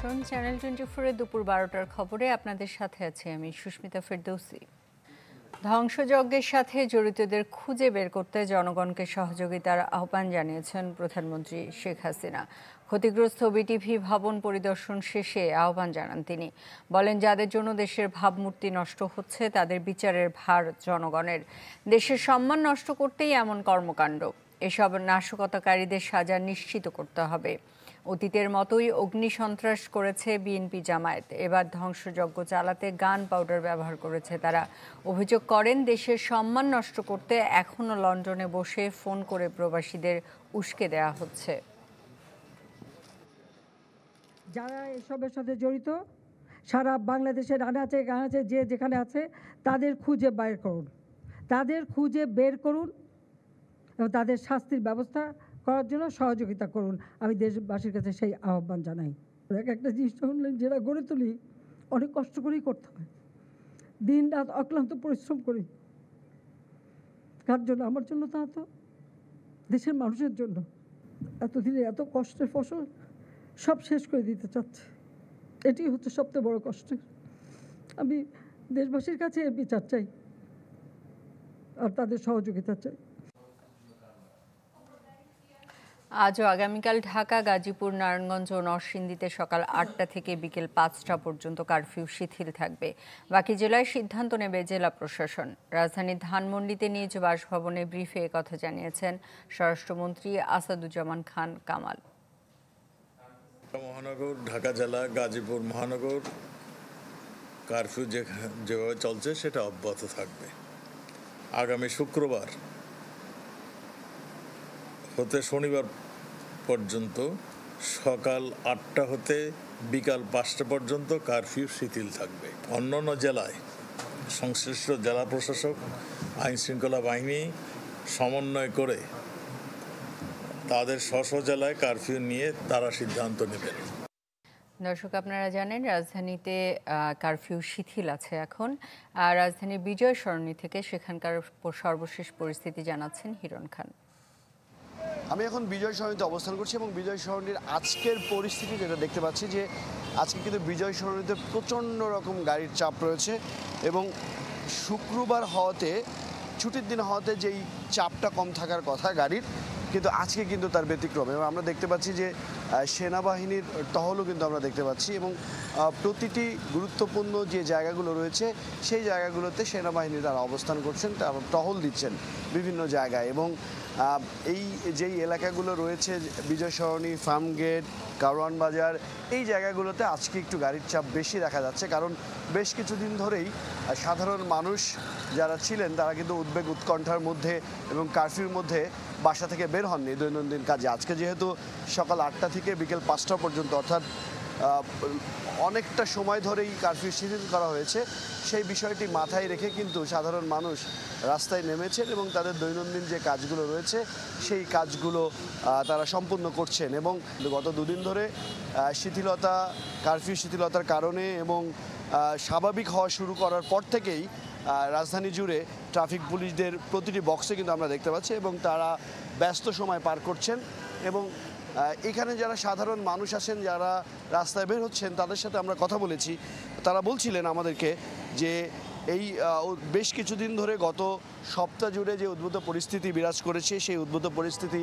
আমন্ত্রণ চ্যানেল 24 দুপুর 12টার খবরে আপনাদের সাথে আছি আমি সুস্মিতা ফেরদৌসি। ধ্বংসযজ্ঞের সাথে জড়িতদের খুঁজে বের করতে জনগণকে সহযোগিতার আহ্বান জানিয়েছেন প্রধানমন্ত্রী শেখ হাসিনা। ক্ষতিগ্রস্ত বিটিভি ভবন পরিদর্শন শেষে আহ্বান জানান তিনি। বলেন, যাদের জন্য দেশের ভাবমূর্তি নষ্ট হচ্ছে তাদের বিচারের ভার জনগণের। দেশের সম্মান নষ্ট করতেই এমন কর্মকাণ্ড। এসব নাশকতাকারীদের সাজা নিশ্চিত করতে হবে। অতীতের মতোই অগ্নিসন্ত্রাস করেছে বিএনপি জামায়াত। এবার ধ্বংসযজ্ঞ চালাতে গান পাউডার ব্যবহার করেছে তারা। অভিযোগ করেন, দেশের সম্মান নষ্ট করতে এখনও লন্ডনে বসে ফোন করে প্রবাসীদের উস্কে দেওয়া হচ্ছে। যারা এসবের সাথে জড়িত সারা বাংলাদেশের আনাচে কানাচে যে যেখানে আছে তাদের খুঁজে বের করুন, এবং তাদের শাস্তির ব্যবস্থা করার জন্য সহযোগিতা করুন। আমি দেশবাসীর কাছে সেই আহ্বান জানাই। একটা জিনিস যেটা গড়ে তুলি অনেক কষ্ট করেই করতে হয়, দিন রাত অক্লান্ত পরিশ্রম করি। কার জন্য? আমার জন্য, তা তো দেশের মানুষের জন্য। এতদিনে এত কষ্টের ফসল সব শেষ করে দিতে চাচ্ছে, এটি হচ্ছে সবচেয়ে বড় কষ্টের। আমি দেশবাসীর কাছে এর বিচার চাই আর তাদের সহযোগিতা চাই। আজ ও আগামীকাল ঢাকা, গাজীপুর, নারায়ণগঞ্জ ও নরসিংদীতে সকাল 8টা থেকে বিকেল 5টা পর্যন্ত কারফিউ শিথিল থাকবে। বাকি জেলায় সিদ্ধান্ত নেবে জেলা প্রশাসন। রাজধানীর ধানমন্ডিতে নিজ বাসভবনে ব্রিফে একথা জানিয়েছেন স্বরাষ্ট্রমন্ত্রী আসাদুজ্জামান খান কামাল। মহানগর, ঢাকা জেলা, গাজীপুর মহানগর কারফিউ যেভাবে চলছে সেটা অব্যাহত থাকবে। আগামী শুক্রবার হতে শনিবার পর্যন্ত সকাল 8টা হতে বিকাল 5টা পর্যন্ত কারফিউ শিথিল থাকবে। অন্যান্য জেলায় সংশ্লিষ্ট জেলা প্রশাসক, আইন শৃঙ্খলা বাহিনী সমন্বয় করে তাদের স্ব জেলায় কারফিউ নিয়ে তারা সিদ্ধান্ত নেবেন। দর্শক, আপনারা জানেন রাজধানীতে কারফিউ শিথিল আছে এখন। রাজধানীর বিজয় সরণি থেকে সেখানকার সর্বশেষ পরিস্থিতি জানাচ্ছেন হিরণ খান। আমি এখন বিজয় সরণিতে অবস্থান করছি এবং বিজয় সরণির আজকের পরিস্থিতি যেটা দেখতে পাচ্ছি যে আজকে কিন্তু বিজয় সরণিতে প্রচণ্ড রকম গাড়ির চাপ রয়েছে এবং শুক্রবার হওয়াতে, ছুটির দিন হওয়াতে যেই চাপটা কম থাকার কথা গাড়ির, কিন্তু আজকে কিন্তু তার ব্যতিক্রম। এবং আমরা দেখতে পাচ্ছি যে সেনাবাহিনীর টহলও কিন্তু আমরা দেখতে পাচ্ছি এবং প্রতিটি গুরুত্বপূর্ণ যে জায়গাগুলো রয়েছে সেই জায়গাগুলোতে সেনাবাহিনী তারা অবস্থান করছেন, তারা টহল দিচ্ছেন বিভিন্ন জায়গায়। এবং এই যেই এলাকাগুলো রয়েছে বিজয় সরণি, ফার্মগেট, কারওয়ান বাজার, এই জায়গাগুলোতে আজকে একটু গাড়ির চাপ বেশি দেখা যাচ্ছে, কারণ বেশ কিছুদিন ধরেই সাধারণ মানুষ যারা ছিলেন তারা কিন্তু উদ্বেগ উৎকণ্ঠার মধ্যে এবং কারফিউর মধ্যে বাসা থেকে বের হননি দৈনন্দিন কাজে। আজকে যেহেতু সকাল 8টা থেকে বিকেল 5টা পর্যন্ত, অর্থাৎ অনেকটা সময় ধরেই কারফিউ শিথিল করা হয়েছে, সেই বিষয়টি মাথায় রেখে কিন্তু সাধারণ মানুষ রাস্তায় নেমেছেন এবং তাদের দৈনন্দিন যে কাজগুলো রয়েছে সেই কাজগুলো তারা সম্পূর্ণ করছেন। এবং গত দুদিন ধরে কারফিউ শিথিলতার কারণে এবং স্বাভাবিক হওয়া শুরু করার পর থেকেই রাজধানী জুড়ে ট্রাফিক পুলিশদের প্রতিটি বক্সে কিন্তু আমরা দেখতে পাচ্ছি এবং তারা ব্যস্ত সময় পার করছেন। এবং এখানে যারা সাধারণ মানুষ আছেন, যারা রাস্তায় বের হচ্ছেন, তাদের সাথে আমরা কথা বলেছি। তারা বলছিলেন আমাদেরকে যে এই বেশ কিছুদিন ধরে গত সপ্তাহ জুড়ে যে উদ্ভূত পরিস্থিতি বিরাজ করেছে সেই উদ্ভূত পরিস্থিতি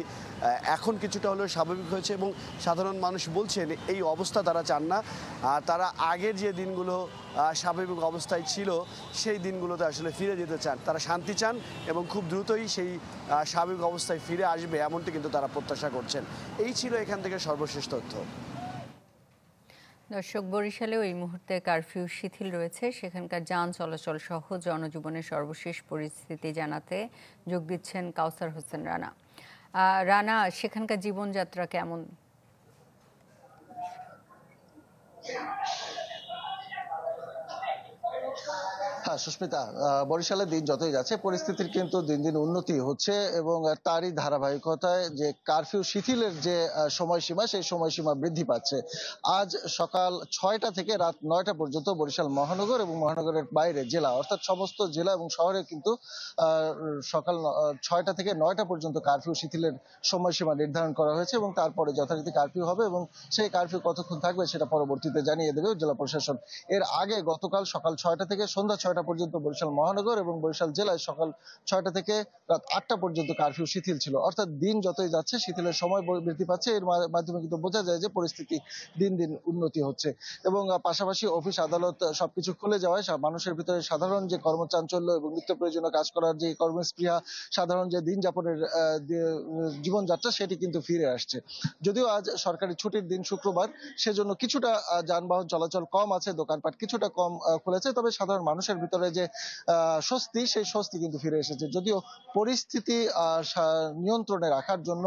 এখন কিছুটা হলেও স্বাভাবিক হয়েছে এবং সাধারণ মানুষ বলছেন এই অবস্থা তারা চান না। তারা আগের যে দিনগুলো স্বাভাবিক অবস্থায় ছিল সেই দিনগুলোতে আসলে ফিরে যেতে চান, তারা শান্তি চান এবং খুব দ্রুতই সেই স্বাভাবিক অবস্থায় ফিরে আসবে এমনটি কিন্তু তারা প্রত্যাশা করছেন। এই ছিল এখান থেকে সর্বশেষ তথ্য। দর্শক, বরিশালেও এই মুহূর্তে কারফিউ শিথিল রয়েছে। সেখানকার যান চলাচল সহ জনজীবনের সর্বশেষ পরিস্থিতি জানাতে যোগ দিচ্ছেন কাউসার হোসেন রানা। রানা, সেখানকার জীবনযাত্রা কেমন? হ্যাঁ সুস্মিতা, বরিশালে দিন যতই যাচ্ছে পরিস্থিতির কিন্তু দিন দিন উন্নতি হচ্ছে এবং তারই ধারাবাহিকতায় যে কারফিউ শিথিলের যে সময়সীমা সেই সময়সীমা বৃদ্ধি পাচ্ছে। আজ সকাল 6টা থেকে রাত 9টা পর্যন্ত বরিশাল মহানগর এবং মহানগরের বাইরে জেলা অর্থাৎ সমস্ত জেলা এবং শহরে কিন্তু সকাল 6টা থেকে 9টা পর্যন্ত কারফিউ শিথিলের সময়সীমা নির্ধারণ করা হয়েছে এবং তারপরে যথারীতি কারফিউ হবে এবং সেই কারফিউ কতক্ষণ থাকবে সেটা পরবর্তীতে জানিয়ে দেবে জেলা প্রশাসন। এর আগে গতকাল সকাল 6টা থেকে সন্ধ্যা 6টা পর্যন্ত বরিশাল মহানগর এবং বরিশাল জেলায় সকাল 6টা থেকে রাত 8টা পর্যন্ত কারফিউ শিথিল ছিল। অর্থাৎ দিন যতই যাচ্ছে শিথিলের সময় বৃদ্ধি পাচ্ছে। এর মাধ্যমে কিন্তু বোঝা যায় যে পরিস্থিতি দিন দিন উন্নতি হচ্ছে এবং পাশাপাশি অফিস আদালত সবকিছু খুলে যাওয়ায় মানুষের ভিতরে সাধারণ যে কর্মচাঞ্চল্য এবং নিত্য প্রয়োজনীয় কাজ করার যে কর্মস্পৃহা, সাধারণ যে দিন যাপনের জীবনযাত্রা সেটি কিন্তু ফিরে আসছে। যদিও আজ সরকারি ছুটির দিন শুক্রবার, সেজন্য কিছুটা যানবাহন চলাচল কম আছে, দোকানপাট কিছুটা কম খুলেছে, তবে সাধারণ মানুষের ভিতরে যে স্বস্তি সেই স্বস্তি কিন্তু ফিরে এসেছে। যদিও পরিস্থিতি নিয়ন্ত্রণে রাখার জন্য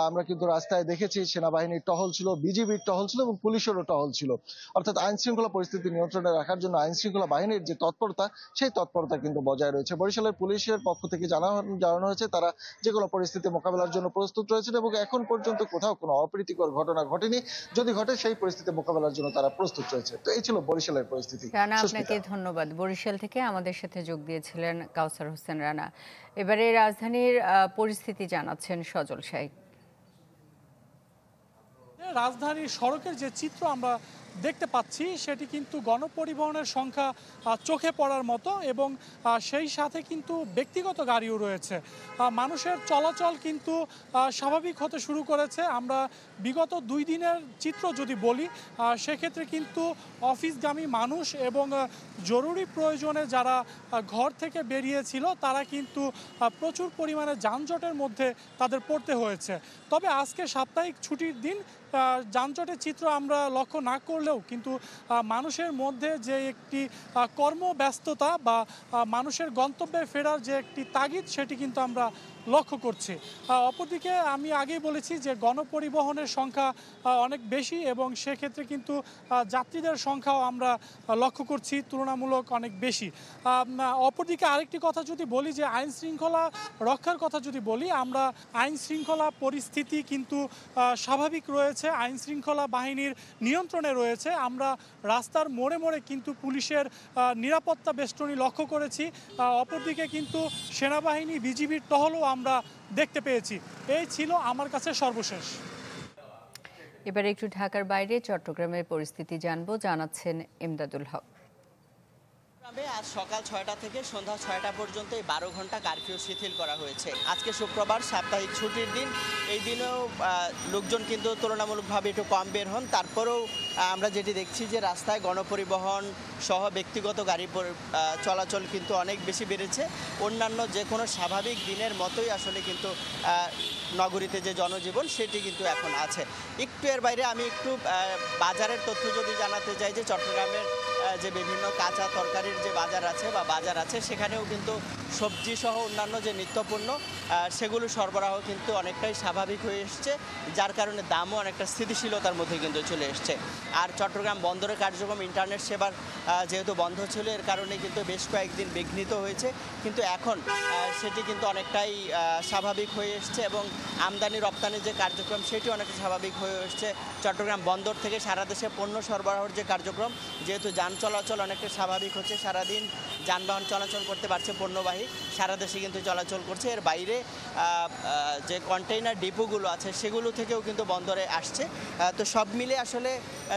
আমরা কিন্তু রাস্তায় দেখেছি সেনাবাহিনীর টহল ছিল, বিজিবির টহল ছিল এবং পুলিশেরও টহল ছিল। অর্থাৎ আইন শৃঙ্খলা পরিস্থিতি নিয়ন্ত্রণে রাখার জন্য আইন শৃঙ্খলা বাহিনীর যে তৎপরতা সেই তৎপরতা কিন্তু বজায় রয়েছে। বরিশালের পুলিশের পক্ষ থেকে জানানো হয়েছে তারা যে কোনো পরিস্থিতি মোকাবেলার জন্য প্রস্তুত রয়েছেন এবং এখন পর্যন্ত কোথাও কোনো অপ্রীতিকর ঘটনা ঘটেনি। যদি ঘটে সেই পরিস্থিতি মোকাবেলার জন্য তারা প্রস্তুত রয়েছে। তো এই ছিল বরিশালের পরিস্থিতি। রানা, আপনাকে ধন্যবাদ। বরিশাল থেকে আমাদের সাথে যোগ দিয়েছিলেন কাউসার হোসেন রানা। এবারে রাজধানীর পরিস্থিতি জানাচ্ছেন সজল শাহী। রাজধানীর সড়কের যে চিত্র আমরা দেখতে পাচ্ছি সেটি কিন্তু গণপরিবহনের সংখ্যা চোখে পড়ার মতো এবং সেই সাথে কিন্তু ব্যক্তিগত গাড়িও রয়েছে। মানুষের চলাচল কিন্তু স্বাভাবিক হতে শুরু করেছে। আমরা বিগত 2 দিনের চিত্র যদি বলি সেক্ষেত্রে কিন্তু অফিসগামী মানুষ এবং জরুরি প্রয়োজনে যারা ঘর থেকে বেরিয়েছিল তারা কিন্তু প্রচুর পরিমাণে যানজটের মধ্যে তাদের পড়তে হয়েছে। তবে আজকে সাপ্তাহিক ছুটির দিন যানজটের চিত্র আমরা লক্ষ্য না করলেও কিন্তু মানুষের মধ্যে যে একটি কর্মব্যস্ততা বা মানুষের গন্তব্যে ফেরার যে একটি তাগিদ সেটি কিন্তু আমরা লক্ষ্য করছি। অপরদিকে আমি আগেই বলেছি যে গণপরিবহনের সংখ্যা অনেক বেশি এবং সেক্ষেত্রে কিন্তু যাত্রীদের সংখ্যাও আমরা লক্ষ্য করছি তুলনামূলক অনেক বেশি। অপরদিকে আরেকটি কথা যদি বলি যে আইন শৃঙ্খলা রক্ষার কথা যদি বলি, আমরা আইন শৃঙ্খলা পরিস্থিতি কিন্তু স্বাভাবিক রয়েছে, আইন শৃঙ্খলা বাহিনীর নিয়ন্ত্রণে রয়েছে। আমরা রাস্তার মোড়ে মোড়ে কিন্তু পুলিশের নিরাপত্তা বেষ্টনী লক্ষ্য করেছি। অপরদিকে কিন্তু সেনাবাহিনী বিজিবির টহলও আমরা দেখতে পেয়েছি। এই ছিল আমার কাছে সর্বশেষ। এবারে একটু ঢাকার বাইরে চট্টগ্রামের পরিস্থিতি জানবো, জানাচ্ছেন ইমদাদুল হক। আজ সকাল 6টা থেকে সন্ধ্যা 6টা পর্যন্ত এই 12 ঘন্টা কারফিউ শিথিল করা হয়েছে। আজকে শুক্রবার, সাপ্তাহিক ছুটির দিন। এই দিনেও লোকজন কিন্তু তুলনামূলকভাবে একটু কম বের হন। তারপরেও আমরা যেটি দেখছি যে রাস্তায় গণপরিবহন সহ ব্যক্তিগত গাড়ি চলাচল কিন্তু অনেক বেশি বেড়েছে। অন্যান্য যে কোনো স্বাভাবিক দিনের মতোই আসলে কিন্তু নগরীতে যে জনজীবন সেটি কিন্তু এখন আছে। একটু এর বাইরে আমি একটু বাজারের তথ্য যদি জানাতে চাই যে চট্টগ্রামের যে বিভিন্ন কাঁচা তরকারির যে বাজার আছে সেখানেও কিন্তু সবজি সহ অন্যান্য যে নিত্যপণ্য সেগুলো সরবরাহ কিন্তু অনেকটাই স্বাভাবিক হয়ে এসছে, যার কারণে দামও অনেকটা স্থিতিশীলতার মধ্যে কিন্তু চলে এসছে। আর চট্টগ্রাম বন্দরের কার্যক্রম ইন্টারনেট সেবার যেহেতু বন্ধ ছিল এর কারণে কিন্তু বেশ কয়েকদিন বিঘ্নিত হয়েছে, কিন্তু এখন সেটি কিন্তু অনেকটাই স্বাভাবিক হয়ে এসছে এবং আমদানি রপ্তানির যে কার্যক্রম সেটি অনেকটা স্বাভাবিক হয়ে এসছে। চট্টগ্রাম বন্দর থেকে সারা দেশে পণ্য সরবরাহের যে কার্যক্রম, যেহেতু যান চলাচল অনেকটা স্বাভাবিক হচ্ছে, সারাদিন যানবাহন চলাচল করতে পারছে পণ্যবাহী, সারা দেশে কিন্তু চলাচল করছে। এর বাইরে যে কন্টেইনার ডিপোগুলো আছে সেগুলো থেকেও কিন্তু বন্দরে আসছে। তো সব মিলে আসলে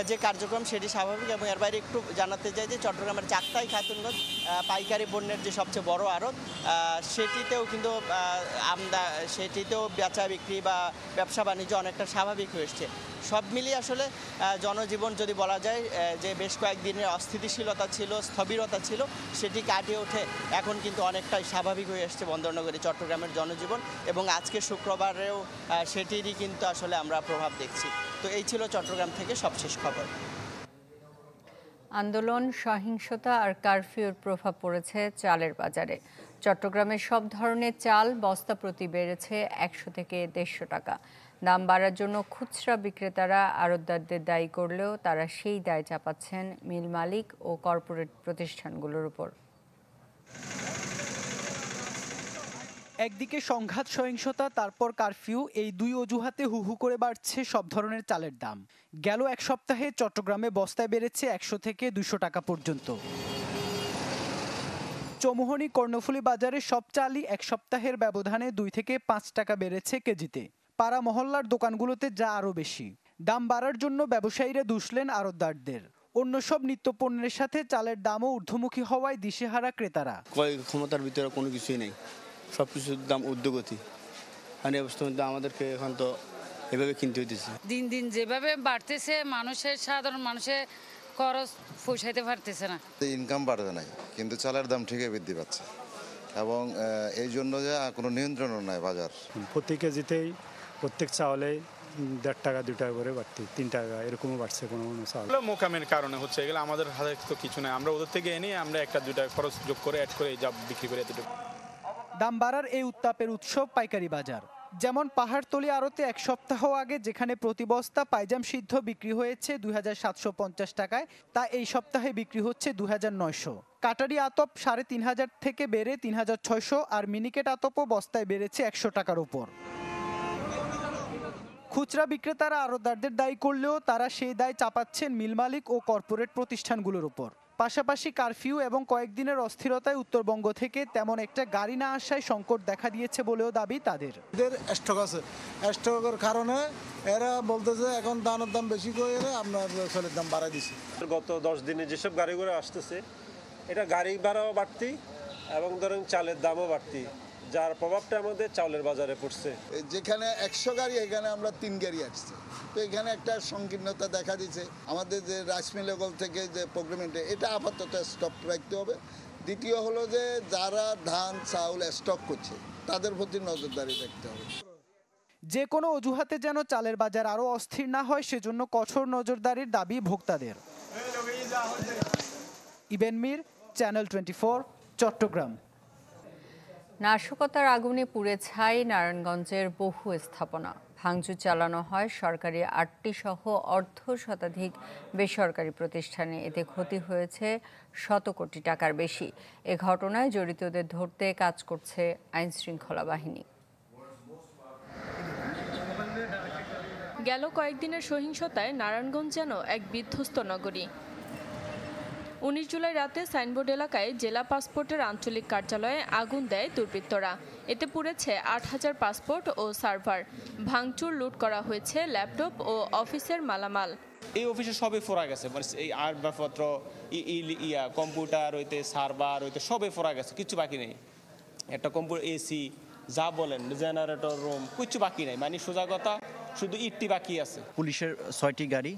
যে কার্যক্রম সেটি স্বাভাবিক। এবং এর বাইরে একটু জানাতে চাই যে চট্টগ্রামের চাকতাই খাতুনগঞ্জ পাইকারি পণ্যের যে সবচেয়ে বড় আড়ত, সেটিতেও কিন্তু সেটিতেও বেচা বিক্রি বা ব্যবসা বাণিজ্য অনেকটা স্বাভাবিক হয়ে এসছে। সব মিলিয়ে আসলে জনজীবন যদি বলা যায় যে বেশ কয়েকদিনের অস্থিতিশীলতা ছিল, স্থবিরতা ছিল, সেটি কাটিয়ে ওঠে এখন কিন্তু অনেকটাই স্বাভাবিক হয়ে এসছে বন্দরনগরী চট্টগ্রামের জনজীবন এবং আজকে শুক্রবারেও সেটিরই কিন্তু আসলে আমরা প্রভাব দেখছি। তো এই ছিল চট্টগ্রাম থেকে সবশেষ খবর। আন্দোলন, সহিংসতা আর কারফিউর প্রভাব পড়েছে চালের বাজারে। চট্টগ্রামের সব ধরনের চাল বস্তা প্রতি বেড়েছে 100 থেকে 150 টাকা। দাম বাড়ার জন্য খুচরা বিক্রেতারা আড়তদারদের দায়ী করলেও তারা সেই দায় চাপাচ্ছেন মিল মালিক ও কর্পোরেট প্রতিষ্ঠানগুলোর উপর। একদিকে সংঘাত সহিংসতা, তারপর কারফিউ, এই দুই অজুহাতে হু হু করে বাড়ছে সব ধরনের চালের দাম। গেল এক সপ্তাহে চট্টগ্রামে বস্তায় বেড়েছে 100 থেকে 200 টাকা পর্যন্ত। চৌমুহনী কর্ণফুলী বাজারে সব চালই এক সপ্তাহের ব্যবধানে 2 থেকে 5 টাকা বেড়েছে কেজিতে। পাড়া মহল্লার দোকানগুলোতে যা আরও বেশি। দাম বাড়ার জন্য ব্যবসায়ীরা দুষলেন আড়তদারদের। অন্য সব নিত্যপণ্যের সাথে চালের দামও ঊর্ধ্বমুখী হওয়ায় দিশেহারা ক্রেতারা। ক্রয় ক্ষমতার ভিতরে কোনো কিছুই নেই, সব কিছুর দাম ঊর্ধ্বগতি। আর এই অবস্থার মধ্যে আমাদেরকে এখন তো এভাবে কিনতে হইতেছে। দিন দিন যেভাবে বাড়তেছে, সাধারণ মানুষের খরচ পোষাইতে পারতেছে না। ইনকাম বাড়তে নাই, কিন্তু চালের দাম ঠিকই বৃদ্ধি পাচ্ছে এবং এই জন্য যে কোনো নিয়ন্ত্রণও নাই বাজার। প্রতি কেজিতেই প্রত্যেক চাউলে 1.5 টাকা 2 টাকা করে বাড়তি, 3 টাকা এরকমও বাড়ছে কোনো চাউল। মোকামের কারণে হচ্ছে, এগুলো আমাদের হাতে তো কিছু নাই, আমরা ওদের থেকে এনে আমরা 1-2 টাকা খরচ যোগ করে অ্যাড করে যা বিক্রি করে এতটুকু। দাম বাড়ার এই উত্তাপের উৎস পাইকারি বাজার। যেমন পাহাড়তলী আড়তে এক সপ্তাহ আগে যেখানে প্রতি বস্তা পাইজাম সিদ্ধ বিক্রি হয়েছে 2750 টাকায়, তা এই সপ্তাহে বিক্রি হচ্ছে 2900। কাটারি আতপ 3500 থেকে বেড়ে 3600, আর মিনিকেট আতপও বস্তায় বেড়েছে 100 টাকার উপর। খুচরা বিক্রেতারা আড়তদারদের দায়ী করলেও তারা সেই দায় চাপাচ্ছেন মিল মালিক ও কর্পোরেট প্রতিষ্ঠানগুলোর উপর। পাশাপাশি কারফিউ এবং কয়েকদিনের অস্থিরতায় উত্তরবঙ্গ থেকে তেমন একটা গাড়ি না আসায় সংকট দেখা দিয়েছে বলেও দাবি তাদের। এদের স্টক আছে, স্টকের কারণে এরা বলতেছে এখন ধানের দাম বেশি করে আপনার চালের দাম বাড়াই দিচ্ছে। গত 10 দিনে যেসব গাড়িগুলো আসতেছে, এটা গাড়ি ভাড়াও বাড়তি এবং ধরেন চালের দামও বাড়তি, যার প্রভাবটা আমাদের চাউলের বাজারে পড়ছে। যেখানে 100 গাড়ি, এখানে আমরা 3 গাড়ি আসছে, তো এখানে একটা সংকীর্ণতা দেখা দিচ্ছে। আমাদের যে রাইস মিল লেভেল থেকে যে প্রোগ্রামটা, এটা আপাতত স্টপ রাখতে হবে। দ্বিতীয় হলো যে যারা ধান চাউল স্টক করছে তাদের প্রতি নজরদারি রাখতে হবে। যে কোনো অজুহাতে যেন চালের বাজার আরও অস্থির না হয়, সেজন্য কঠোর নজরদারির দাবি ভোক্তাদের। ইবেন মীর, চ্যানেল 24, চট্টগ্রাম। নাশকতার আগুনে পুড়ে ছাই নারায়ণগঞ্জের বহু স্থাপনা। ভাঙচুর চালানো হয় সরকারি 8টি সহ অর্ধশতাধিক বেসরকারি প্রতিষ্ঠানে। এতে ক্ষতি হয়েছে শত কোটি টাকার বেশি। এ ঘটনায় জড়িতদের ধরতে কাজ করছে আইনশৃঙ্খলা বাহিনী। গেল কয়েকদিনের সহিংসতায় নারায়ণগঞ্জ যেন এক বিধ্বস্ত নগরী। 19 জুলাই রাতে সাইনবোর্ড এলাকায় জেলা পাসপোর্টের আঞ্চলিক কার্যালয়ে আগুন দেয় দুর্বৃত্তরা। এতে পুড়েছে 8000 পাসপোর্ট ও সার্ভার। ভাঙচুর, লুট করা হয়েছে ল্যাপটপ ও অফিসের মালামাল। এই অফিসে সবই ফোরা গেছে, মানে এই আসবাবপত্র, কম্পিউটার হইতে সার্ভার হইতে সবই ফোরা গেছে, কিছু বাকি নেই। একটা কম্পিউটার, এসি যা বলেন, জেনারেটর রুম, কিছু বাকি নেই। মানে সোজা কথা, শুধু ইটটি বাকি আছে। পুলিশের 6টি গাড়ি,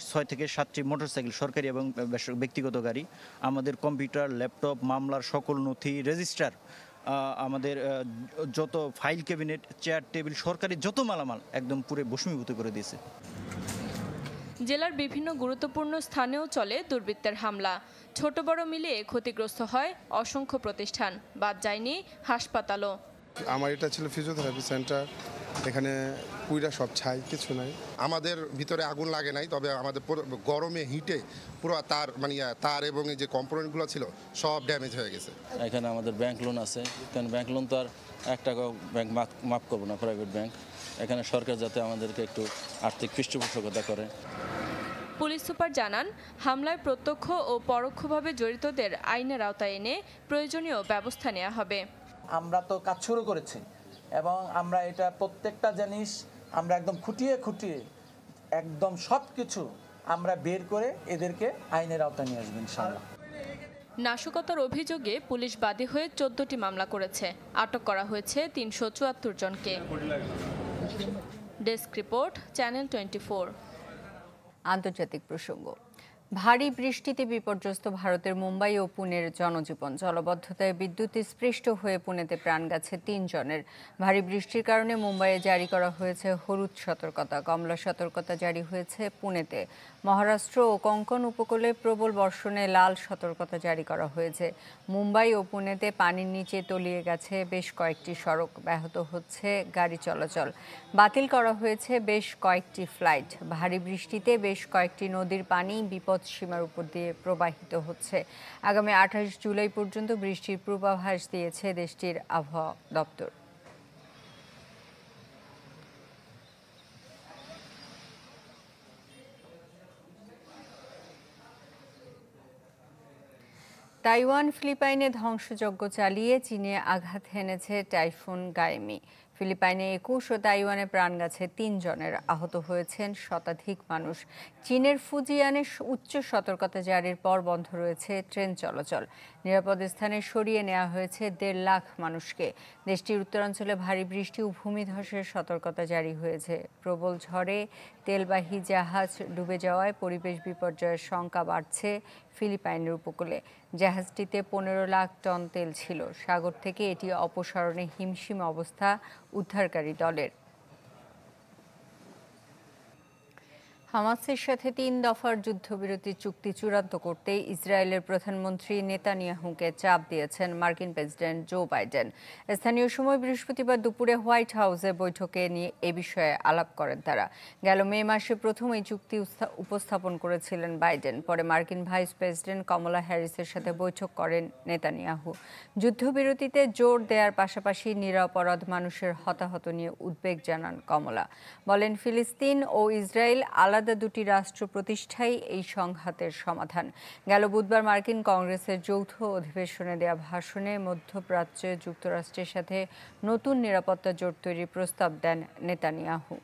6 থেকে 7টি মোটরসাইকেল, সরকারি এবং ব্যক্তিগত গাড়ি, আমাদের কম্পিউটার, ল্যাপটপ, মামলার সকল নথি, রেজিস্টার, আমাদের যত ফাইল ক্যাবিনেট, চেয়ার টেবিল, সরকারি যত মালামাল একদম পুরো ভস্মীভূত করে দিয়েছে। জেলার বিভিন্ন গুরুত্বপূর্ণ স্থানেও চলে দুর্বৃত্তের হামলা। ছোট বড় মিলিয়ে ক্ষতিগ্রস্ত হয় অসংখ্য প্রতিষ্ঠান, বাদ যায়নি হাসপাতালও। আমার এটা ছিল ফিজিওথেরাপি সেন্টার, এখানে পুইরা সব ছাই, কিছু নাই। আমাদের ভিতরে আগুন লাগে নাই, তবে আমাদের গরমে হিটে পুরো তার মানে তার এবং এই যে কম্পোনেন্টগুলো ছিল সব ড্যামেজ হয়ে গেছে। এখানে আমাদের ব্যাংক লোন আছে, কারণ ব্যাংক লোন তো আর 1 টাকা ব্যাংক মাফ করবো না, প্রাইভেট ব্যাংক। এখানে সরকার যাতে আমাদেরকে একটু আর্থিক পৃষ্ঠপোষকতা করে। পুলিশ সুপার জানান, হামলায় প্রত্যক্ষ ও পরোক্ষভাবে জড়িতদের আইনের আওতায় এনে প্রয়োজনীয় ব্যবস্থা নেওয়া হবে। আমরা তো কাজ শুরু করেছি এবং আমরা এটা প্রত্যেকটা জিনিস আমরা একদম খুঁটিয়ে একদম সব কিছু আমরা বের করে এদেরকে আইনের আওতায় নিয়ে আসবো ইনশাআল্লাহ। নাশকতার অভিযোগে পুলিশ বাদী হয়ে 14টি মামলা করেছে। আটক করা হয়েছে 374 জনকে। Desk report, channel 24। আন্তর্জাতিক প্রসঙ্গ। ভারী বৃষ্টিতে বিপর্যস্ত ভারতের মুম্বাই ও পুনের জনজীবন। জলবদ্ধতায় বিদ্যুৎস্পৃষ্ট হয়ে পুনেতে প্রাণ গেছে 3 জনের। ভারী বৃষ্টির কারণে মুম্বাইয়ে জারি করা হয়েছে হলুদ সতর্কতা, কমলা সতর্কতা জারি হয়েছে পুনেতে। মহারাষ্ট্র ও কোঙ্কণ উপকূলে প্রবল বর্ষণে লাল সতর্কতা জারি করা হয়েছে। মুম্বাই ও পুনেতে পানির নিচে তলিয়ে গেছে বেশ কয়েকটি সড়ক, ব্যাহত হচ্ছে গাড়ি চলাচল। বাতিল করা হয়েছে বেশ কয়েকটি ফ্লাইট। ভারী বৃষ্টিতে বেশ কয়েকটি নদীর পানি বিপদ পথসীমার উপর দিয়ে প্রবাহিত হচ্ছে। আগামী 28 জুলাই পর্যন্ত বৃষ্টির পূর্বাভাস দিয়েছে দেশটির আবহাওয়া দপ্তর। তাইওয়ান ফিলিপাইনে ধ্বংসযজ্ঞ চালিয়ে চীনে আঘাত হেনেছে টাইফুন গাইমি। ফিলিপাইনে 21 ও তাইওয়ানে প্রাণ গেছে 3 জনের, আহত হয়েছেন শতাধিক মানুষ। চীনের ফুজিয়ানে উচ্চ সতর্কতা জারির পর বন্ধ রয়েছে ট্রেন চলাচল। নিরাপদ স্থানে সরিয়ে নেওয়া হয়েছে 1.5 লাখ মানুষকে। দেশটির উত্তরাঞ্চলে ভারী বৃষ্টি ও ভূমিধসের সতর্কতা জারি হয়েছে। প্রবল ঝড়ে তেলবাহী জাহাজ ডুবে যাওয়ায় পরিবেশ বিপর্যয়ের শঙ্কা বাড়ছে ফিলিপাইনের উপকূলে। জাহাজটিতে 15 লাখ টন তেল ছিল। সাগর থেকে এটি অপসারণে হিমশিম অবস্থা উদ্ধারকারী দলের। হামাসের সাথে 3 দফার যুদ্ধবিরতি চুক্তি চূড়ান্ত করতে ইসরায়েলের প্রধানমন্ত্রী নেতানিয়াহুকে চাপ দিয়েছেন মার্কিন প্রেসিডেন্ট জো বাইডেন। স্থানীয় সময় বৃহস্পতিবার দুপুরে হোয়াইট হাউসে বৈঠকে নিয়ে এ বিষয়ে আলাপ করেন তারা। গেল মে মাসে প্রথম এই চুক্তি উপস্থাপন করেছিলেন বাইডেন। পরে মার্কিন ভাইস প্রেসিডেন্ট কমলা হ্যারিসের সাথে বৈঠক করেন নেতানিয়াহু। যুদ্ধবিরতিতে জোর দেওয়ার পাশাপাশি নিরপরাধ মানুষের হতাহত নিয়ে উদ্বেগ জানান কমলা। বলেন, ফিলিস্তিন ও ইসরায়েল আলাদা দুটি রাষ্ট্র প্রতিষ্ঠাই এই সংঘাতের সমাধান। গেল বুধবার মার্কিন কংগ্রেসের যৌথ অধিবেশনে দেয়া ভাষণে মধ্যপ্রাচ্যে যুক্তরাষ্ট্রের সাথে নতুন নিরাপত্তা জোট তৈরির প্রস্তাব দেন নেতানিয়াহু।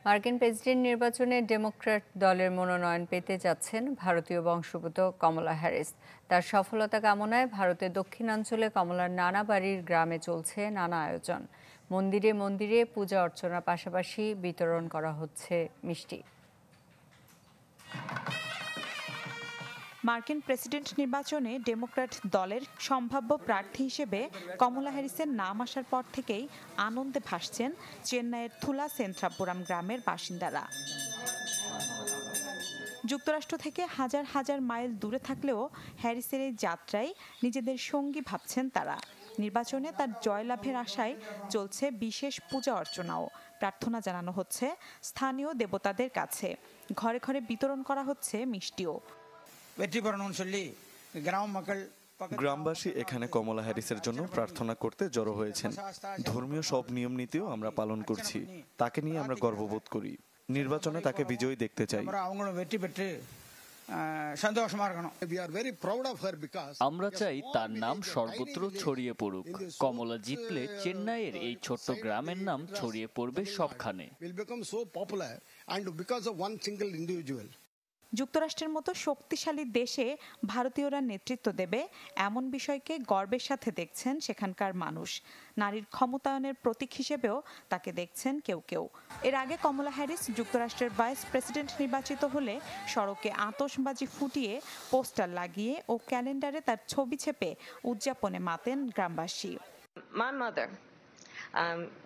মার্কিন প্রেসিডেন্ট নির্বাচনে ডেমোক্র্যাট দলের মনোনয়ন পেতে যাচ্ছেন ভারতীয় বংশোদ্ভূত কমলা হ্যারিস। তার সফলতা কামনায় ভারতের দক্ষিণাঞ্চলে কমলার নানা বাড়ির গ্রামে চলছে নানা আয়োজন। মন্দিরে মন্দিরে পূজা অর্চনার পাশাপাশি বিতরণ করা হচ্ছে মিষ্টি। মার্কিন প্রেসিডেন্ট নির্বাচনে ডেমোক্র্যাট দলের সম্ভাব্য প্রার্থী হিসেবে কমলা হ্যারিসের নাম আসার পর থেকেই আনন্দে ভাসছেন চেন্নাইয়ের থুলা সেন্ট্রাপুরাম গ্রামের বাসিন্দারা। যুক্তরাষ্ট্র থেকে হাজার হাজার মাইল দূরে থাকলেও হ্যারিসের এই যাত্রায় নিজেদের সঙ্গী ভাবছেন তারা। নির্বাচনে তার জয়লাভের আশায় চলছে বিশেষ পূজা অর্চনাও। প্রার্থনা জানানো হচ্ছে স্থানীয় দেবতাদের কাছে। ঘরে ঘরে বিতরণ করা হচ্ছে মিষ্টিও। গ্রামবাসী এখানে কমলা হ্যারিসের জন্য প্রার্থনা করতে জড়ো হয়েছেন। ধর্মীয় সব নিয়ম নীতিও আমরা পালন করছি। তাকে নিয়ে আমরা গর্ববোধ করি। নির্বাচনে তাকে বিজয়ী দেখতে চাই। আমরা চাই তার নাম সর্বত্র ছড়িয়ে পড়ুক। কমলা জিতলে চেন্নাইয়ের এই ছোট্ট গ্রামের নাম ছড়িয়ে পড়বে সবখানে। যুক্তরাষ্ট্রের মতো শক্তিশালী দেশে ভারতীয়রা নেতৃত্ব দেবে এমন বিষয়কে গর্বের সাথে দেখছেন সেখানকার মানুষ। নারীর ক্ষমতায়নের প্রতীক হিসেবেও তাকে দেখছেন কেউ কেউ। এর আগে কমলা হ্যারিস যুক্তরাষ্ট্রের ভাইস প্রেসিডেন্ট নির্বাচিত হলে সড়কে আতশবাজি ফুটিয়ে, পোস্টার লাগিয়ে ও ক্যালেন্ডারে তার ছবি ছেপে উদযাপনে মাতেন গ্রামবাসী। My mother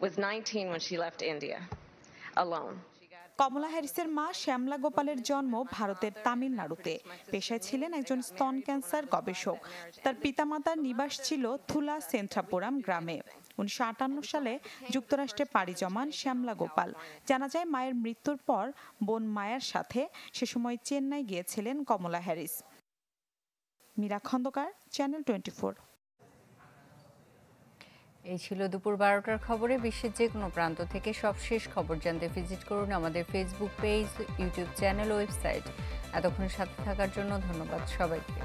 was 19 when she left India alone. কমলা হ্যারিসের মা শ্যামলা গোপালের জন্ম ভারতের তামিলনাড়ুতে। পেশায় ছিলেন একজন স্তন ক্যান্সার গবেষক। তার পিতামাতার নিবাস ছিল থুলা সেন্ট্রাপুরাম গ্রামে। 1958 সালে যুক্তরাষ্ট্রে পাড়ি জমান শ্যামলা গোপাল। জানা যায় মায়ের মৃত্যুর পর বোন মায়ার সাথে সে সময় চেন্নাই গিয়েছিলেন কমলা হ্যারিস। মীরা খন্দকার, চ্যানেল 24। এই ছিল দুপুর 12টার খবরে। বিশ্বের যে কোনো প্রান্ত থেকে সবশেষ খবর জানতে ভিজিট করুন আমাদের Facebook page, YouTube channel, website. এতক্ষণ সাথে থাকার জন্য ধন্যবাদ সবাইকে।